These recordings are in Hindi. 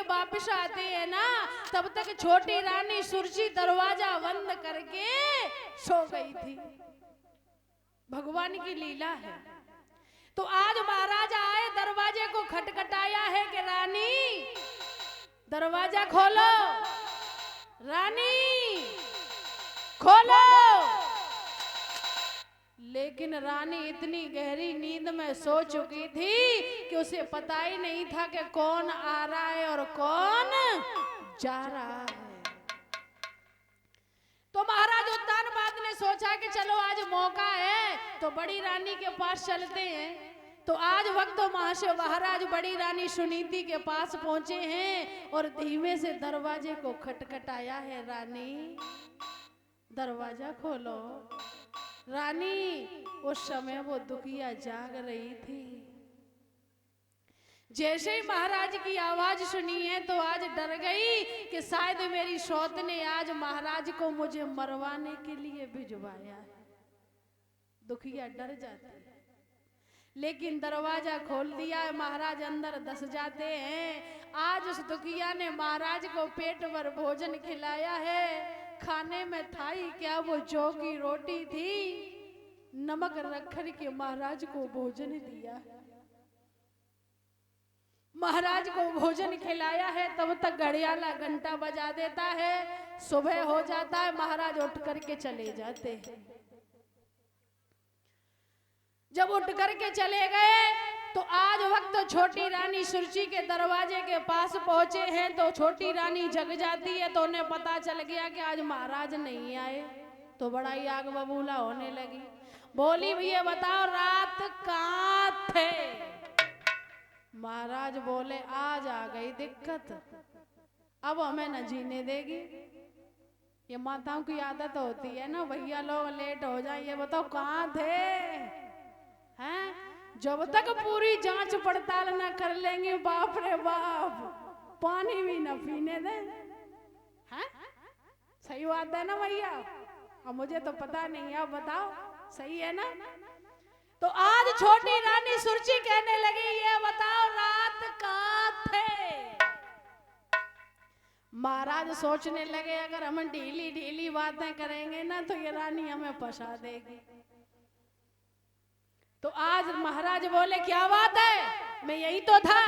वापस आते हैं ना, तब तक छोटी रानी सुरजी दरवाजा बंद करके सो गई थी। भगवान की लीला है। तो आज महाराज आए, दरवाजे को खटखटाया है कि रानी दरवाजा खोलो, रानी खोलो। लेकिन रानी इतनी गहरी नींद में सो चुकी थी कि उसे पता ही नहीं था कि कौन आ रहा है और कौन जा रहा है। तो महाराज उत्तानपाद ने सोचा कि चलो आज मौका है तो बड़ी रानी के पास चलते हैं। तो आज वक्त वहां से महाराज बड़ी रानी सुनीति के पास पहुंचे हैं और धीमे से दरवाजे को खटखटाया है। रानी दरवाजा खोलो। रानी उस समय वो दुखिया जाग रही थी। जैसे ही महाराज की आवाज सुनी है तो आज डर गई कि शायद मेरी सौत ने आज महाराज को मुझे मरवाने के लिए भिजवाया है। दुखिया डर जाती है, लेकिन दरवाजा खोल दिया है, महाराज अंदर धस जाते हैं। आज उस दुखिया ने महाराज को पेट भर भोजन खिलाया है। खाने में था ही क्या, वो जौ की रोटी थी, नमक रखकर के महाराज को भोजन दिया। महाराज को भोजन खिलाया है, तब तक घड़ियाला घंटा बजा देता है। सुबह हो जाता है, महाराज उठ करके चले जाते हैं। जब उठ करके चले गए तो आज वक्त छोटी रानी सुरजी के दरवाजे के पास पहुंचे हैं। तो छोटी रानी जग जाती है, तो उन्हें पता चल गया कि आज महाराज नहीं आए। तो बड़ा ही आग बबूला होने लगी। बोली भैया बताओ रात कहाँ थे? महाराज बोले आज आ गई दिक्कत, अब हमें न जीने देगी। ये माताओं की आदत होती है ना, भैया लोग लेट हो जाए। ये बताओ कहाँ थे हैं? जब तक पूरी जांच पड़ताल ना कर लेंगे, बाप रे बाप, पानी भी ना पीने दें। हैं? सही बात है ना भैया? अब मुझे तो पता नहीं है, अब बताओ सही है ना? तो आज छोटी रानी सुरजी कहने लगी ये बताओ रात कहाँ थे? महाराज सोचने लगे अगर हम ढीली ढीली बातें करेंगे ना तो ये रानी हमें फंसा देगी। तो आज महाराज बोले क्या बात है, मैं यही तो था।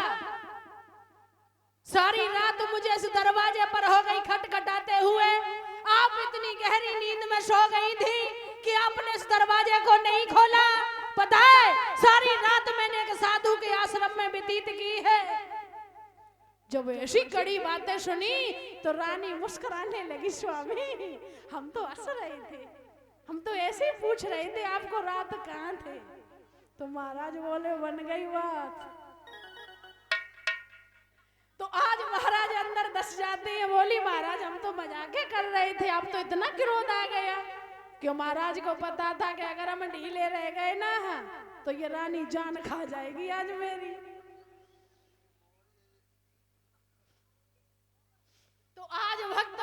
सारी रात मुझे इस दरवाजे पर हो गई खटखटाते हुए। आप इतनी गहरी नींद में सो गई थी कि आपने इस दरवाजे को नहीं खोला। पता है सारी रात मैंने एक साधु के आश्रम में व्यतीत की है। जब ऐसी कड़ी बातें सुनी तो रानी मुस्कुराने लगी। स्वामी हम तो हंस रहे थे, हम तो ऐसे ही पूछ रहे थे आपको रात कहाँ थे। तो महाराज बोले बन गई बात। तो आज महाराज अंदर धस जाते हैं। बोली महाराज हम तो मजाक कर रहे थे, आप तो इतना क्रोध आ गया। क्यों महाराज को पता था कि अगर हम ढीले रह गए ना तो ये रानी जान खा जाएगी आज मेरी। तो आज भक्त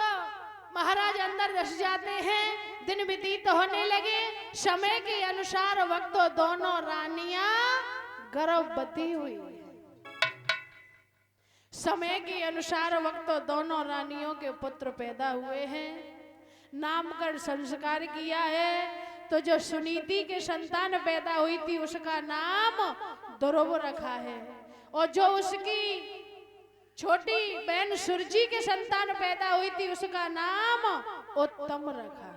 महाराज अंदर धस जाते हैं। दिन व्यतीत होने लगे। समय के अनुसार वक्त दोनों रानियां गर्भवती हुई। समय के अनुसार वक्त दोनों रानियों के पुत्र पैदा हुए हैं। नामकरण संस्कार किया है। तो जो सुनीति के संतान पैदा हुई थी उसका नाम ध्रुव रखा है, और जो उसकी छोटी बहन सुरजी के संतान पैदा हुई थी उसका नाम उत्तम रखा है।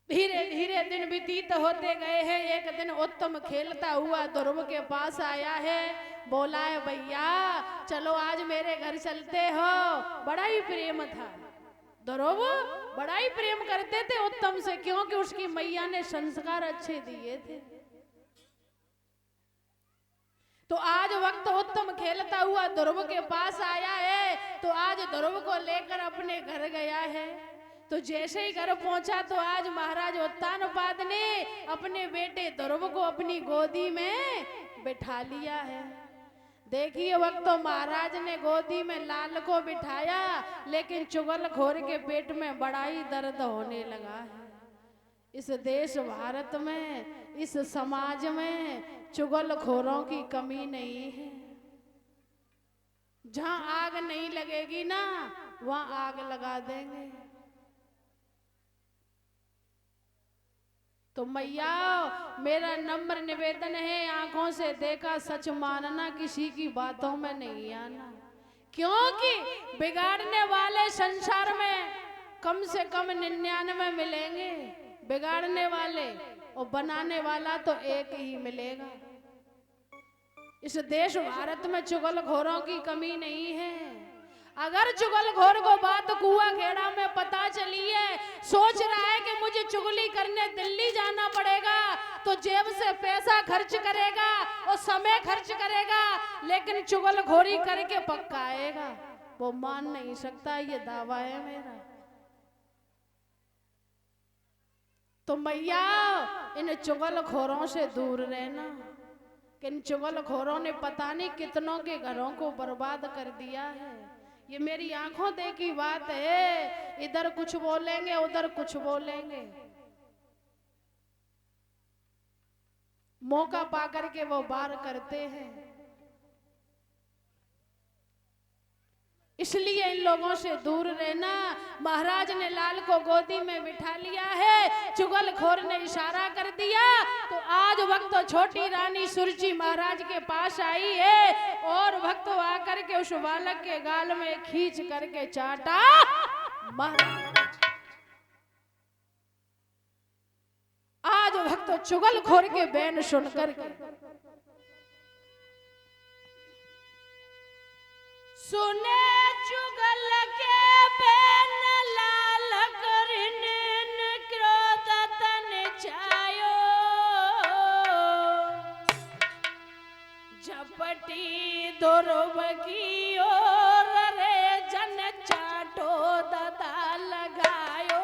धीरे धीरे दिन व्यतीत होते गए हैं। एक दिन उत्तम खेलता हुआ ध्रुव के पास आया है। बोला है भैया चलो आज मेरे घर चलते हो। बड़ा ही प्रेम था, ध्रुव बड़ा ही प्रेम करते थे उत्तम से, क्योंकि उसकी मैया ने संस्कार अच्छे दिए थे। तो आज वक्त उत्तम खेलता हुआ ध्रुव के पास आया है। तो आज ध्रुव को लेकर अपने घर गया है। तो जैसे ही घर पहुंचा तो आज महाराज उत्तानपाद ने अपने बेटे ध्रुव को अपनी गोदी में बिठा लिया है। देखिए वक्त तो महाराज ने गोदी में लाल को बिठाया, लेकिन चुगलखोर के पेट में बड़ा ही दर्द होने लगा है। इस देश भारत में, इस समाज में चुगलखोरों की कमी नहीं है। जहां आग नहीं लगेगी ना वहां आग लगा देंगे। तो मैया मेरा नम्र निवेदन है, आंखों से देखा सच मानना, किसी की बातों में नहीं आना। क्योंकि बिगाड़ने वाले संसार में कम से कम 99 मिलेंगे बिगाड़ने वाले, और बनाने वाला तो एक ही मिलेगा। इस देश भारत में चुगलखोरों की कमी नहीं है। अगर चुगलखोर को बात कुआ खेड़ा में पता चली है, सोच रहा है कि मुझे चुगली करने दिल्ली जाना पड़ेगा, तो जेब से पैसा खर्च करेगा और समय खर्च करेगा, लेकिन चुगलखोरी करके पक्का आएगा। वो मान नहीं सकता, ये दावा है मेरा। तो मैया इन चुगलखोरों से दूर रहना। इन चुगलखोरों ने पता नहीं कितनों के घरों को बर्बाद कर दिया है। ये मेरी आंखों देखी बात है। इधर कुछ बोलेंगे उधर कुछ बोलेंगे, मौका पा करके वो वार करते हैं। इसलिए इन लोगों से दूर रहना। महाराज ने लाल को गोदी में बिठा लिया है, चुगलखोर ने इशारा कर दिया, तो आज वक्त छोटी रानी सुरची महाराज के पास आई है, और भक्त आकर के उस बालक के गाल में खींच करके चाटा। आज भक्त चुगलखोर के बैन सुनकर के सुने चुगल के बैन लाल करिन क्रोध तन छायो, झपटी दुर्व की ओर रे जन चाटो ददा लगायो।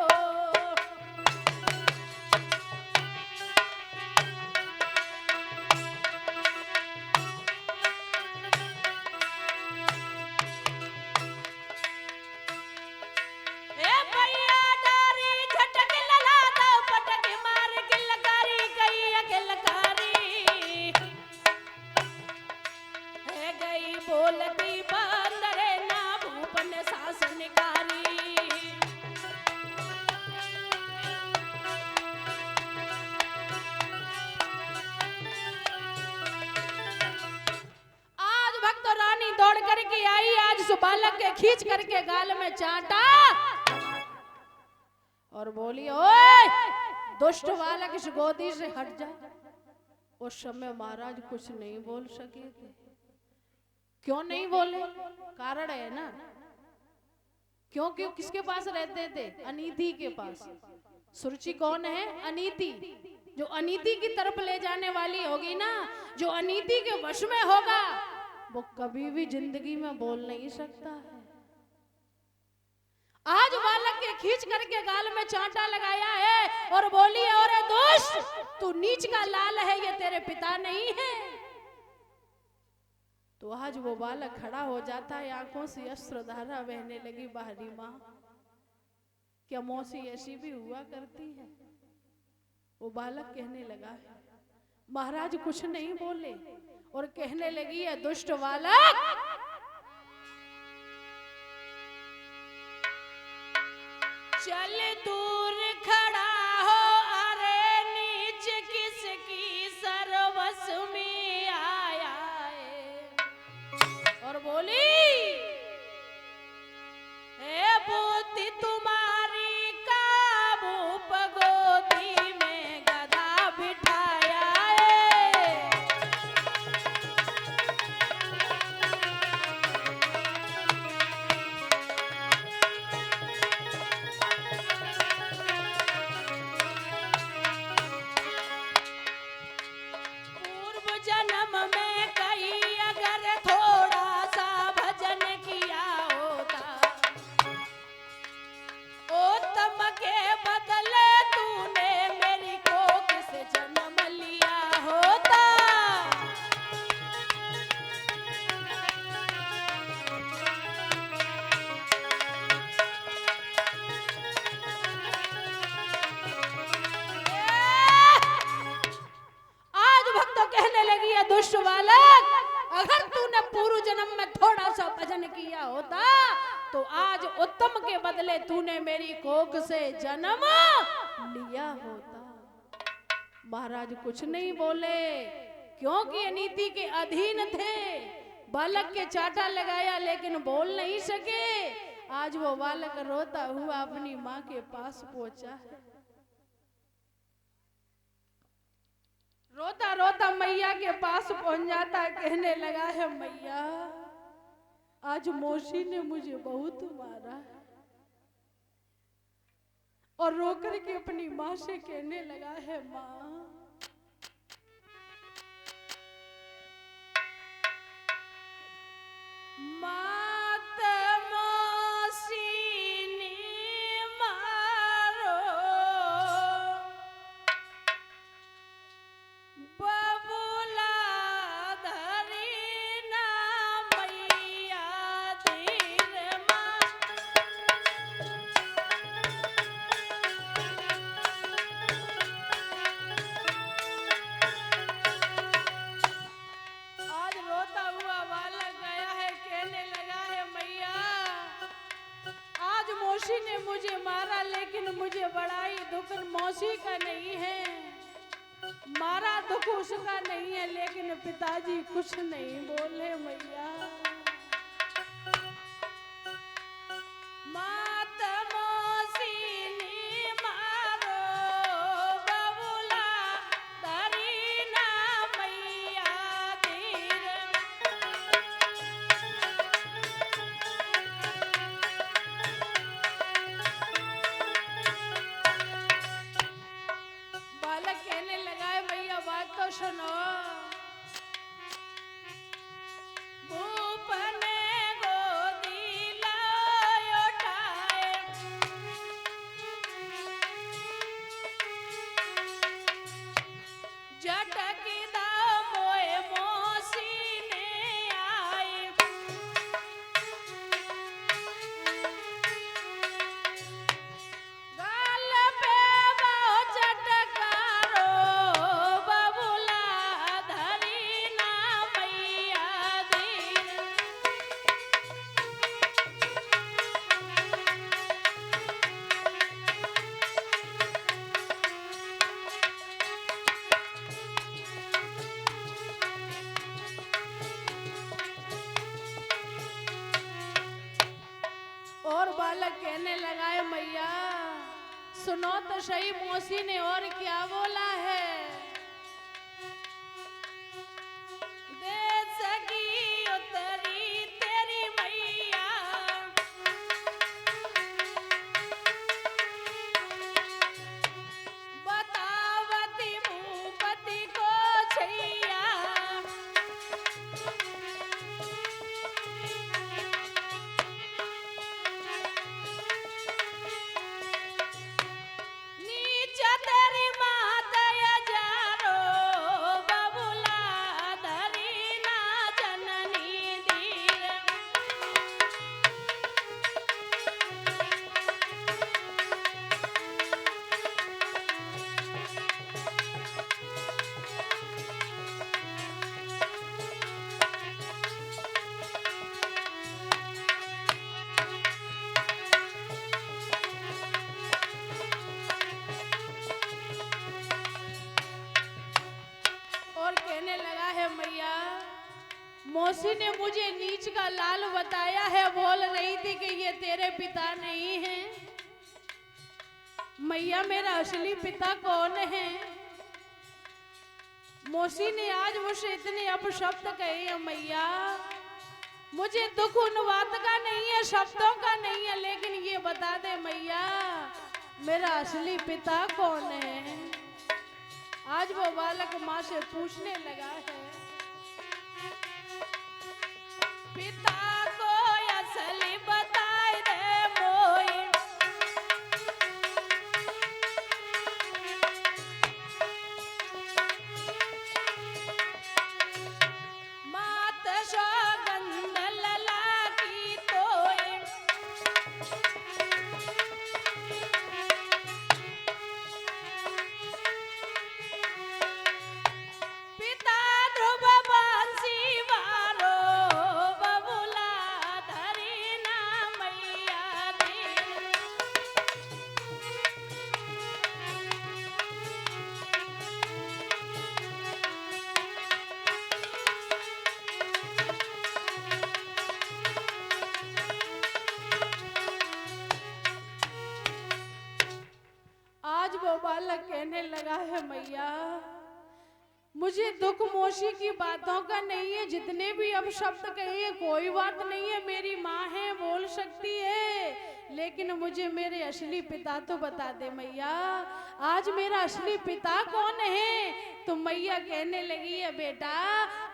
बोलती बंदरे ना भूपन शासनकारी, आज भक्त रानी दौड़ करके आई, आज उस बालक के खींच करके गाल में चाटा और बोली, ओए दुष्ट बालक इस गोदी से हट जा। उस समय महाराज कुछ नहीं बोल सके थे। क्यों नहीं बोले? कारण है ना, क्योंकि किसके पास रहते थे? अनीति के पास। सुरुचि कौन है? अनीति। जो अनीति की तरफ ले जाने वाली होगी ना, जो अनीति के वश में होगा, वो कभी भी जिंदगी में बोल नहीं सकता है। आज बालक के खींच करके गाल में चांटा लगाया है और बोली, और दोस्त तू नीच का लाल है, ये तेरे पिता नहीं है। तो आज वो बालक खड़ा हो जाता है, आंखों से अश्रुधारा बहने लगी। बाहरी माँ, क्या मौसी ऐसी भी हुआ करती है? वो बालक कहने लगा है, महाराज कुछ नहीं बोले और कहने लगी है, दुष्ट बालक चल दूर खड़ा हो, अरे नीच किसकी सर्वस में आया है। और बोली, ए बुद्धि तुम्हारी काबू पगोदी में गधा बिठाया है। मैं थोड़ा सा भजन किया होता तो आज उत्तम के बदले तूने मेरी कोख से जन्म लिया होता। महाराज कुछ नहीं बोले क्योंकि अनीति के अधीन थे। बालक के चाटा लगाया लेकिन बोल नहीं सके। आज वो बालक रोता हुआ अपनी माँ के पास पहुंचा है। रोता रोता मैया के पास पहुंच जाता है, कहने लगा है मैया आज मौसी ने मुझे बहुत मारा है। और रोकर के अपनी माँ से कहने लगा है माँ मात मौसी ने मारो बबुला धरी ना मैया धीर माँ। आज रोता हुआ बालक गया है, कहने लगा है मैया आज मौसी ने मुझे मारा लेकिन मुझे बड़ा ही दुख मौसी का नहीं है, मारा दुख उसका नहीं है, लेकिन पिताजी कुछ नहीं बोले मैया। मात मौसी ने मारो बबुला धरी ना मैया धीर। बालक कहने लगा है भैया बात तो सुनो। भूप ने गोदी लायो उठाए झटकी दा मोए मौसी ने आए। गाल पे वो चटकारो बबुला धरी ना मैया धीर। और बालक कहने लगा है मैया सुनो तो सही मौसी ने और क्या बोला है। देश की उतरी तेरी मैया बतावती भूपति को छैया। नीच तेरी मात जारो बबुला धरी ना जननी धीर। और कहने लगा है मैया मौसी ने मुझे नीच का लाल बताया है, बोल रही थी कि ये तेरे पिता नहीं है। मैया मेरा असली पिता कौन है। मौसी ने आज मुझसे इतने अपशब्द कहे हैं मैया मुझे दुख उन बात का नहीं है, शब्दों का नहीं है, लेकिन ये बता दे मैया मेरा असली पिता कौन है। आज वो बालक माँ से पूछने लगा है पिता को असली बताए दे मोए। मात सौगंध लला की तोए पिता ध्रुव बांसी वारो बबुला लगा है मैया, मुझे दुख मोशी की बातों का नहीं है, जितने भी अब शब्द कहिए कोई बात नहीं है, मेरी माँ है बोल सकती है, लेकिन मुझे मेरे असली पिता तो बता दे मैया, आज मेरा असली पिता कौन है? तो मैया कहने लगी है बेटा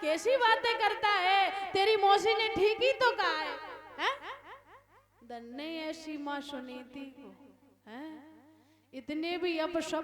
कैसी बातें करता है, तेरी मौसी ने ठीक ही तो कहा है? धन्य ऐसी माँ सुनीति को, हैं? इतने भी अब शब्द